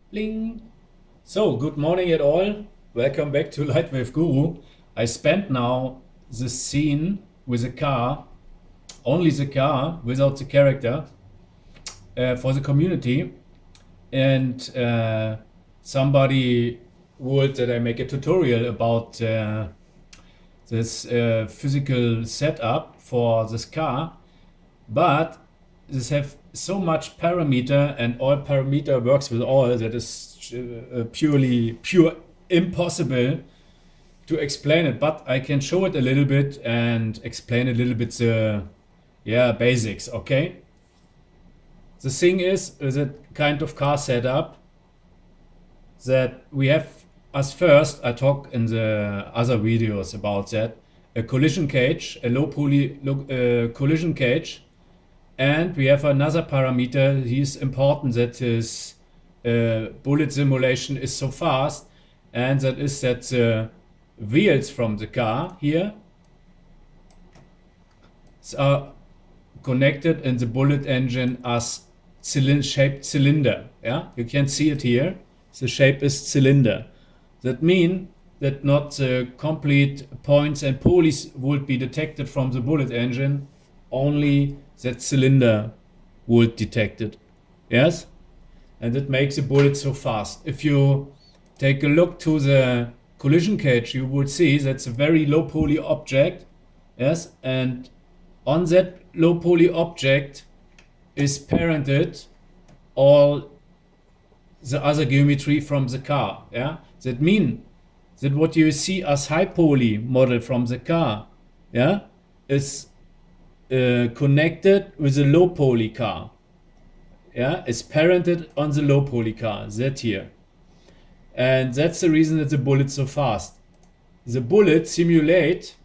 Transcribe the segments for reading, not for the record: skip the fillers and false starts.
Bling. So, good morning at all. Welcome back to Lightwave Guru. I spent now the scene with a car, only the car without the character, for the community. And somebody would that I make a tutorial about this physical setup for this car. But this have so much parameter and all parameter works with all that is pure impossible to explain it, but I can show it a little bit and explain a little bit the basics. Okay, the thing is a kind of car setup that we have. As first, I talk in the other videos about that, a collision cage, a low poly collision cage. And we have another parameter. He's important, that his bullet simulation is so fast, and that is that the wheels from the car here are connected in the bullet engine as shaped cylinder. Yeah, you can see it here. The shape is cylinder. That means that not the complete points and pulleys would be detected from the bullet engine, only that cylinder would detect it. Yes? And that makes the bullet so fast. If you take a look to the collision cage, you would see that's a very low poly object. Yes? And on that low poly object is parented all the other geometry from the car. Yeah? That means that what you see as high poly model from the car, yeah, is connected with a low poly car. Yeah, is parented on the low poly car, that here. And that's the reason that the bullet's so fast. The bullet simulate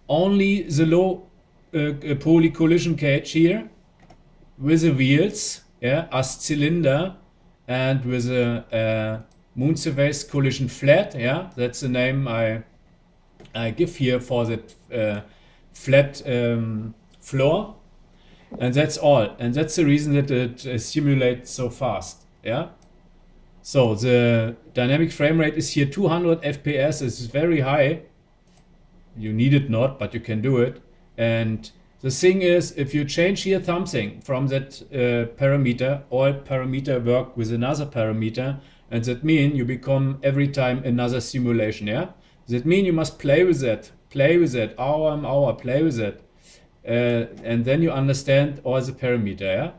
only the low poly collision cage here with the wheels, yeah, as cylinder, and with a moon surface collision flat. Yeah, that's the name I give here for that flat floor, and that's all. And that's the reason that it simulates so fast. Yeah. So the dynamic frame rate is here 200 FPS. It's very high. You need it not, but you can do it. And the thing is, if you change here something from that parameter, all parameter work with another parameter, and that means you become every time another simulation. Yeah, that means you must play with it, hour on hour, play with it, and then you understand all the parameter. Yeah.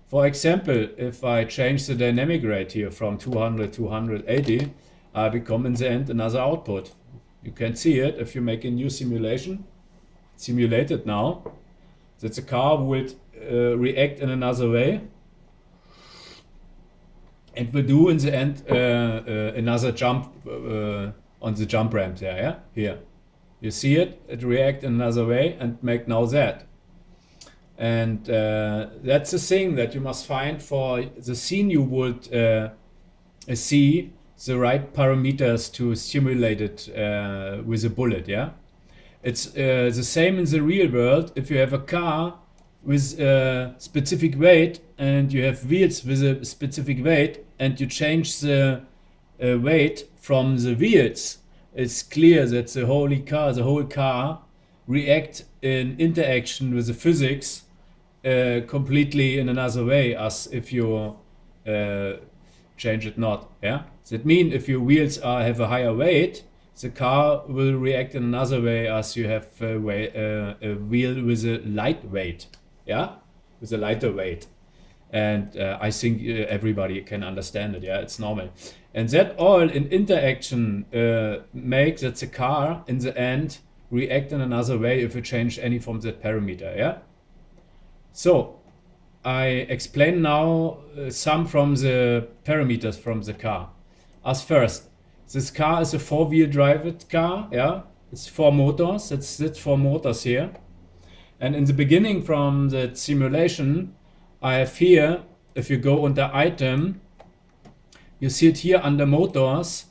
For example, if I change the dynamic rate here from 200 to 180, I become in the end another output. You can see it if you make a new simulation. Simulate it now. That the car will react in another way, and will do in the end another jump on the jump ramp there. Yeah, here you see it. It react in another way and make now that. And that's the thing that you must find for the scene. You would see the right parameters to simulate it with a bullet. Yeah. It's the same in the real world. If you have a car with a specific weight and you have wheels with a specific weight, and you change the weight from the wheels, it's clear that the whole car react in interaction with the physics completely in another way as if you change it not. Yeah, that means if your wheels have a higher weight, the car will react in another way as you have a wheel with a light weight. Yeah, with a lighter weight. And I think everybody can understand it. Yeah, it's normal. And that all in interaction makes that the car in the end react in another way if you change any from that parameter. Yeah. So I explain now some from the parameters from the car. As first, this car is a four-wheel drive car. Yeah, it's 4 motors. It's 4 motors here. And in the beginning from the simulation, I have here, if you go under item, you see it here under motors,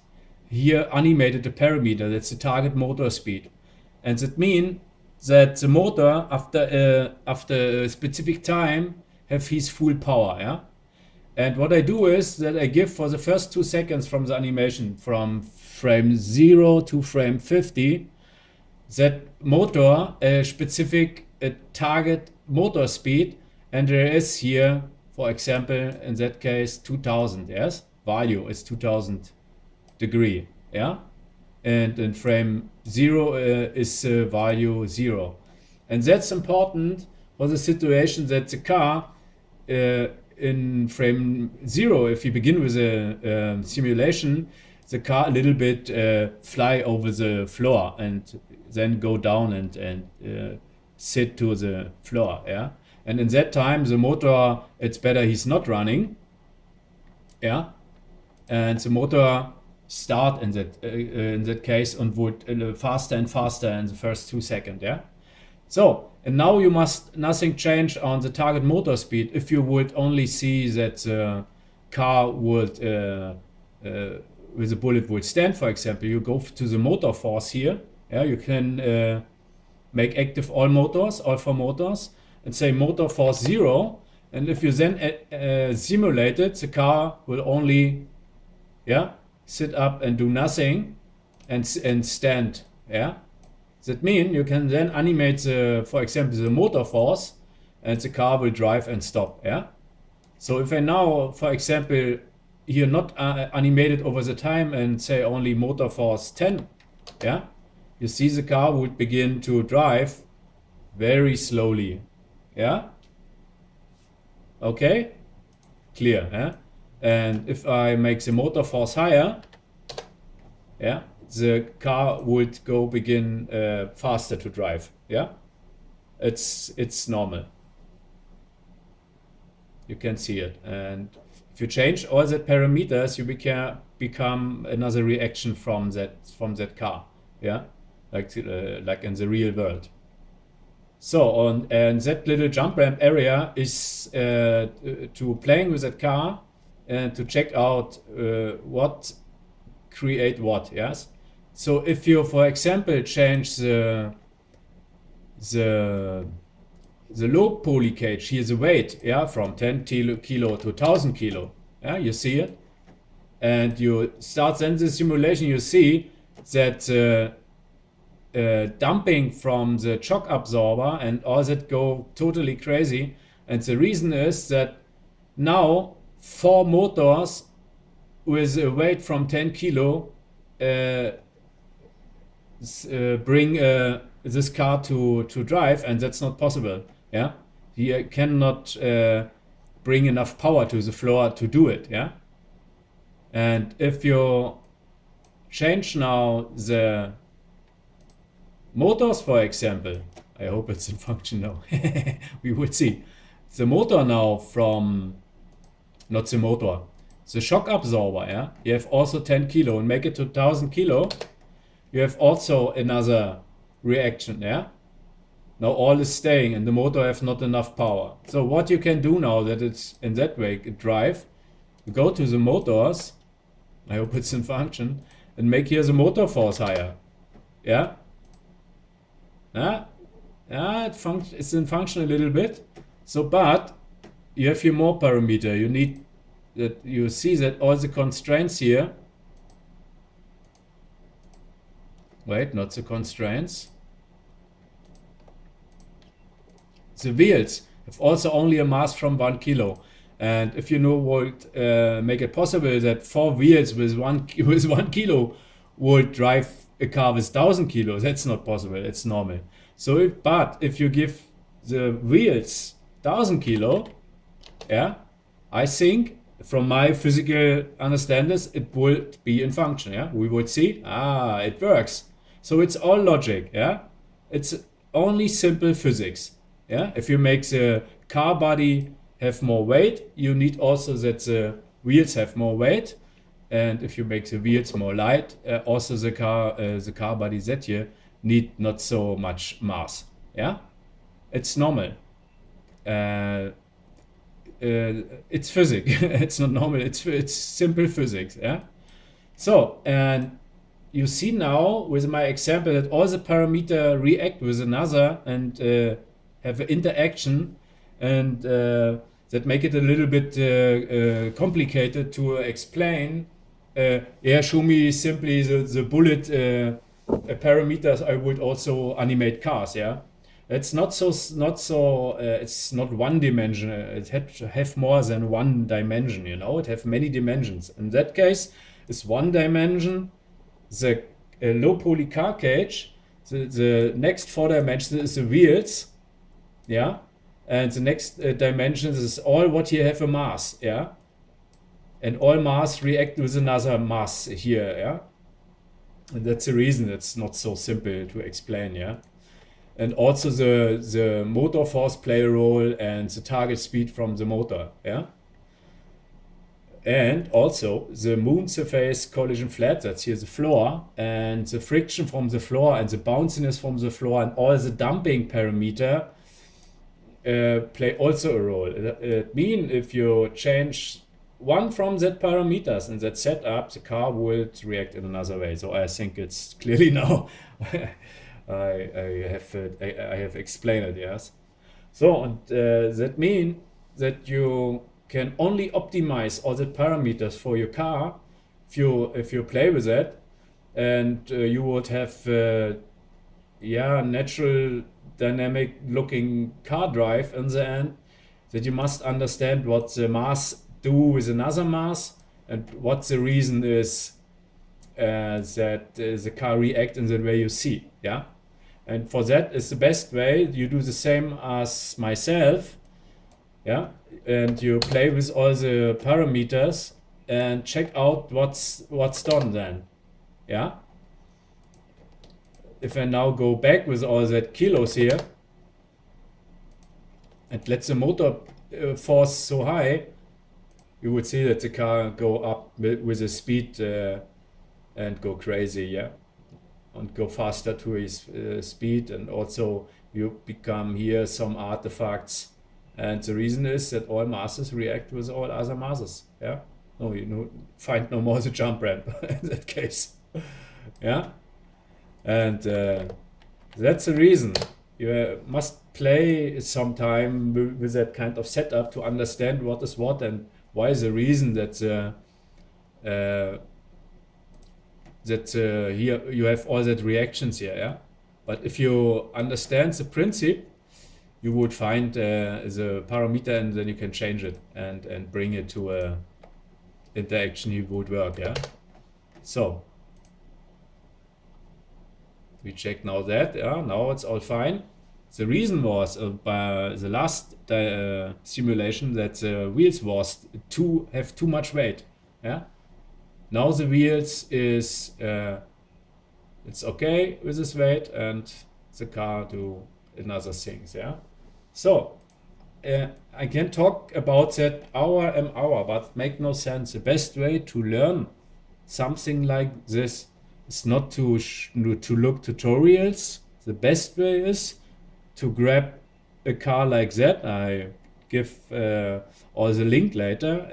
here animated the parameter, that's the target motor speed. And that means that the motor after a specific time have his full power. Yeah. And what I do is that I give for the first 2 seconds from the animation, from frame 0 to frame 50, that motor a specific target motor speed, and there is here, for example, in that case 2000, yes, value is 2000 degree, yeah, and in frame 0 is value 0, and that's important for the situation that the car in frame 0, if you begin with a simulation, the car a little bit fly over the floor and then go down and sit to the floor, yeah. And in that time, the motor, it's better he's not running, yeah. And the motor start in that case and would faster and faster in the first 2 seconds, yeah. So, and now you must nothing change on the target motor speed. If you would only see that the car would with the bullet would stand, for example, you go to the motor force here. Yeah, you can make active all motors, all 4 motors, and say motor force 0. And if you then simulate it, the car will only, yeah, sit up and do nothing and stand, yeah. That means you can then animate the, for example, the motor force, and the car will drive and stop, yeah. So if I now, for example, here not animated over the time and say only motor force 10, yeah, you see the car would begin to drive very slowly, yeah. Okay, clear, yeah. And if I make the motor force higher, yeah, the car would go begin faster to drive, yeah. It's normal. You can see it, and if you change all the parameters, you become another reaction from that car, yeah, like in the real world. So and that little jump ramp area is to playing with that car and to check out what create what, yes. So if you, for example, change the low poly cage, here's the weight, yeah, from 10 kilo to 1000 kilo, yeah, you see it, and you start then the simulation, you see that dumping from the shock absorber and all that go totally crazy, and the reason is that now 4 motors with a weight from 10 kilo bring this car to drive, and that's not possible, yeah. He cannot bring enough power to the floor to do it, yeah. And if you change now the motors, for example, I hope it's in function now, we would see the motor now from, not the motor, the shock absorber, yeah, you have also 10 kilo and make it to 1000 kilo, you have also another reaction, yeah. Now all is staying and the motor have not enough power. So what you can do now that it's in that way drive, you go to the motors, I hope it's in function, and make here the motor force higher, yeah. It's in function a little bit. So, but you have here more parameter. You need that you see that all the constraints here. Wait, not the constraints. The wheels have also only a mass from 1 kilo. And if you know what make it possible that 4 wheels with 1 kilo would drive a car with 1000 kilos, that's not possible. It's normal. So, but if you give the wheels 1000 kilo, yeah, I think from my physical understanding, it would be in function. Yeah, we would see, it works. So it's all logic. Yeah, it's only simple physics. Yeah, if you make the car body have more weight, you need also that the wheels have more weight. And if you make the wheels more light, also the car body that here need not so much mass. Yeah, it's normal. It's physics. It's not normal. It's simple physics. Yeah. So, and you see now with my example that all the parameter react with another and have an interaction, and that that make it a little bit complicated to explain. Yeah, show me simply the bullet parameters. I would also animate cars. Yeah, it's not so it's not one dimension. It had to have more than one dimension. You know, it have many dimensions. In that case, it's one dimension. The low poly car cage. The next 4 dimensions is the wheels. Yeah, and the next dimensions is all what you have a mass. Yeah, and all mass react with another mass here. Yeah, and that's the reason it's not so simple to explain. Yeah, and also the motor force play a role, and the target speed from the motor. Yeah, and also the moon surface collision flat, that's here the floor, and the friction from the floor and the bounciness from the floor and all the damping parameter play also a role. It means if you change one from that parameters in that setup, the car will react in another way. So I think it's clearly now I have explained it. Yes. So and that means that you can only optimize all the parameters for your car if you play with it, and you would have natural dynamic looking car drive in the end, that you must understand what the mass do with another mass and what the reason is that the car react in the way you see. Yeah, and for that is the best way you do the same as myself. Yeah, and you play with all the parameters and check out what's done then. Yeah, if I now go back with all that kilos here and let the motor force so high, you would see that the car go up with the speed and go crazy. Yeah, and go faster to his speed, and also you become here some artifacts. And the reason is that all masses react with all other masses. Yeah, no, find no more the jump ramp in that case. Yeah, and that's the reason you must play some time with that kind of setup to understand what is what and why is the reason that here you have all that reactions here. Yeah, but if you understand the principle, you would find the parameter, and then you can change it and bring it to a interaction it would work. Yeah, so we check now that. Yeah, now it's all fine. The reason was by the last simulation that the wheels have too much weight. Yeah, now the wheels is it's okay with this weight, and the car do another things. Yeah, so I can talk about that hour and hour, but make no sense. The best way to learn something like this is not to look tutorials. The best way is to grab a car like that. I give all the link later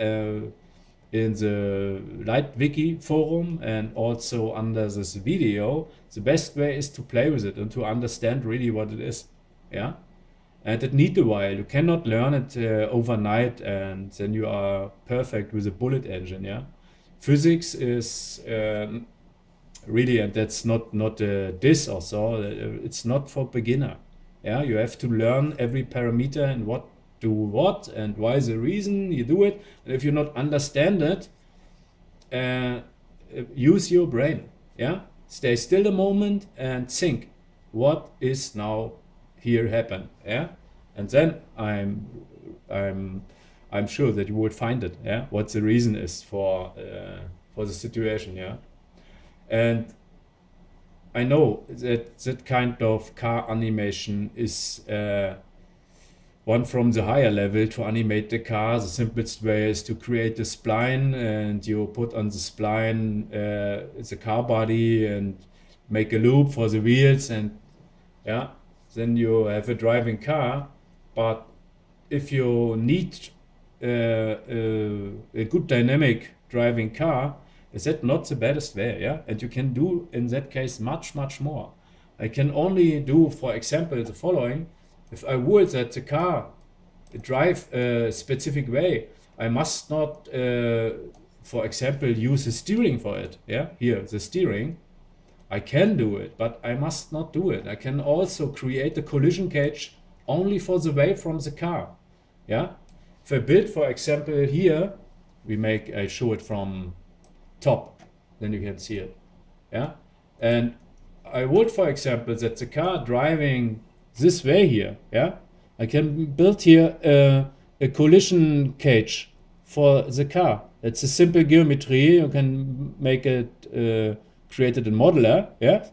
in the Lightwiki forum and also under this video. The best way is to play with it and to understand really what it is. Yeah, and it needs a while. You cannot learn it overnight and then you are perfect with a bullet engine. Yeah, physics is really, and that's not this or so. It's not for beginner. Yeah, you have to learn every parameter and what do what and why is the reason you do it. And if you not understand it, use your brain. Yeah, stay still a moment and think, what is now here happen? Yeah, and then I'm sure that you would find it. Yeah, what the reason is for the situation. Yeah, and I know that kind of car animation is one from the higher level to animate the car. The simplest way is to create a spline, and you put on the spline the car body and make a loop for the wheels, and yeah, then you have a driving car. But if you need a good dynamic driving car, is that not the baddest way? Yeah, and you can do in that case much more. I can only do, for example, the following. If I would that the car drive a specific way. I must not, for example, use the steering for it. Yeah, here the steering. I can do it, but I must not do it. I can also create a collision cage only for the way from the car. Yeah, if I build, for example, here, I show it from top, then you can see it. Yeah, and I would, for example, that the car driving this way here. Yeah, I can build here a collision cage for the car. It's a simple geometry. You can make it, create it in modeler. Yeah,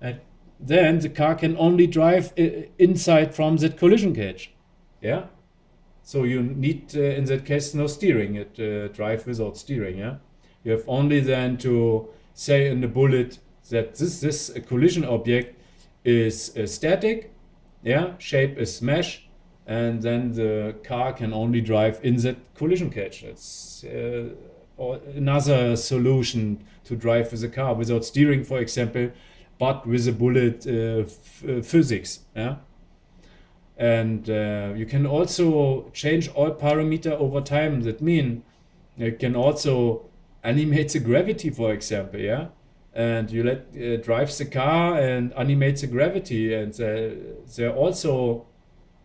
and then the car can only drive inside from that collision cage. Yeah, so you need, in that case, no steering. It drive without steering. Yeah, you have only then to say in the bullet that this collision object is static. Yeah, shape is mesh, and then the car can only drive in that collision cage. It's another solution to drive with a car without steering, for example, but with a bullet physics. Yeah, and you can also change all parameter over time. That means you can also animate the gravity, for example. Yeah, and you let drive the car and animate the gravity, and there also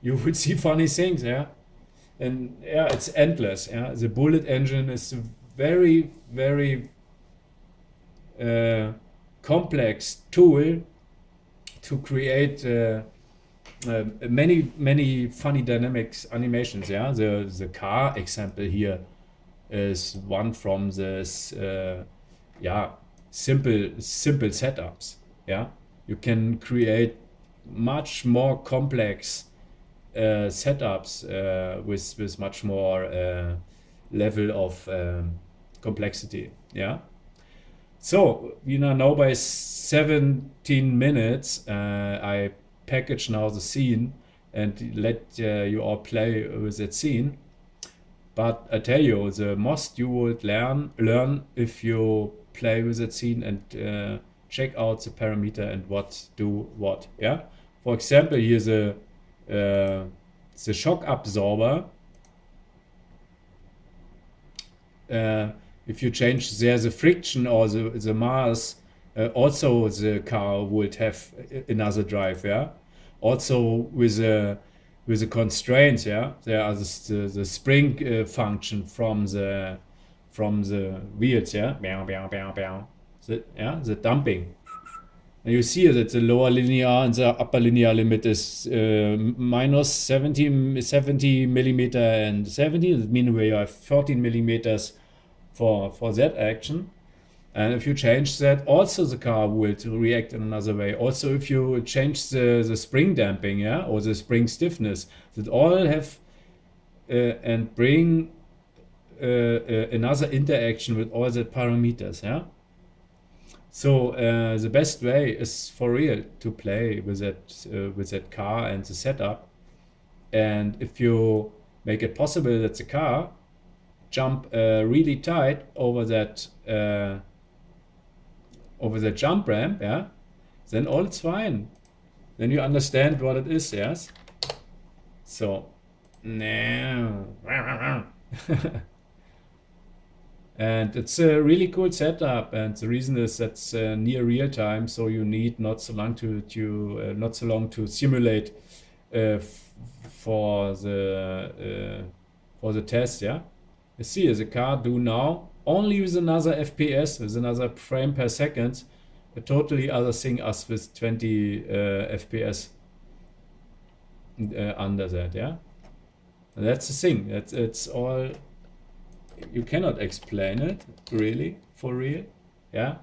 you would see funny things. Yeah, and yeah, it's endless. Yeah, the bullet engine is a very, very complex tool to create many funny dynamics animations. Yeah, the car example here is one from this yeah, simple setups. Yeah, you can create much more complex setups with much more level of complexity. Yeah, so we are now by 17 minutes. I package now the scene and let you all play with that scene. But I tell you, the most you would learn if you play with that scene and check out the parameter and what do what. Yeah. For example, here's the shock absorber. If you change there the friction or the mass, also the car would have another drive. Yeah. Also with the constraints. Yeah, there are the spring function from the wheels. Yeah, the damping. And you see that the lower linear and the upper linear limit is minus 70 millimeter and 70. That means we have 14 millimeters for that action. And if you change that, also the car will react in another way. Also, if you change the spring damping, yeah, or the spring stiffness, that all have and bring another interaction with all the parameters. Yeah. So the best way is for real to play with that car and the setup. And if you make it possible that the car jump really tight over that jump ramp, yeah, then all it's fine. Then you understand what it is. Yes. So now. And it's a really cool setup, and the reason is that's near real time, so you need not so long to simulate for the test. Yeah, you see the car do now only with another FPS, with another frame per second, a totally other thing as with 20 FPS under that. Yeah, and that's the thing. It's all. You cannot explain it really for real. Yeah,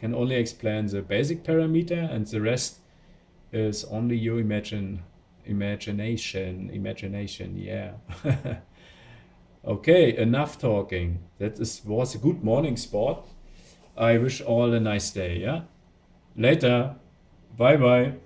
can only explain the basic parameter, and the rest is only your imagination. Yeah. Okay, enough talking. Was a good morning sport. I wish all a nice day. Yeah, later. Bye bye.